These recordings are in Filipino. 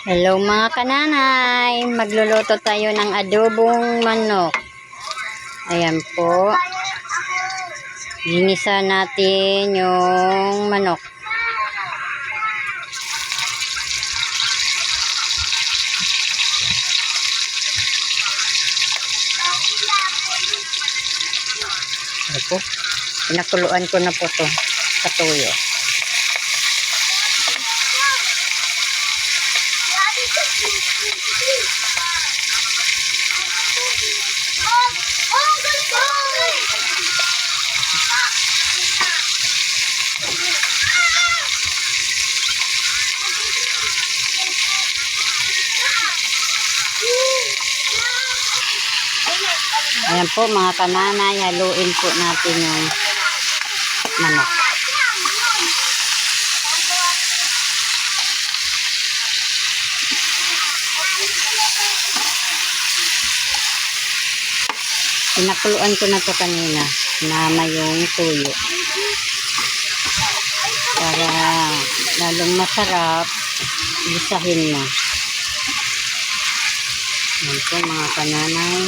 Hello mga kananay, magluluto tayo ng adobong manok. Ayan po. Ginisa natin yung manok. Ayan po. Pinakuluan ko na po to sa tuyo. Ayan po mga kananay, haluin po natin yung manok. Pinakuluan ko na to kanina, mama yung tuyo. Para lalong masarap, gisahin mo. Ayan po mga kananay.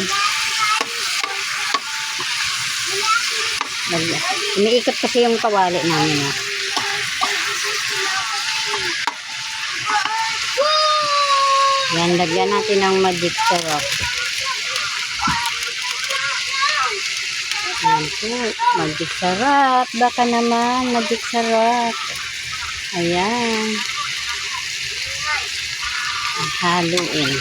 Umiikot kasi yung kawali namin. Yan, lagyan natin ng magic syrup. Yan po, magic syrup. Baka naman, magic syrup. Ayan. Haluin.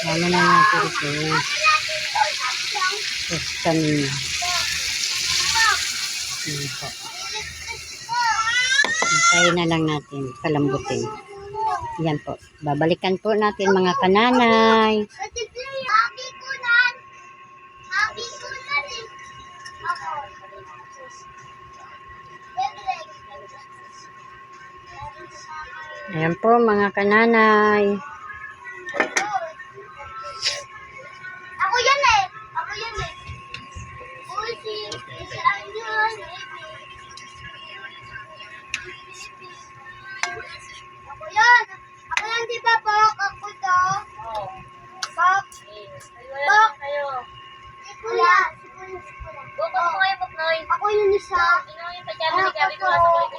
Ano na natin ito? Kanina. Hintayin na lang natin, palambutin. Yan po. Babalikan po natin mga kananay. Ayan po mga kananay. Ako yan eh. Uy, si Anyon. Ako yan. Ako yan, di ba, Pok? Ako to. Pok. Pok. Ako yan. Bukod mo kayo, Buknoy. Ako yun isa. Ino yung pajama ni Gabi ko sa kulit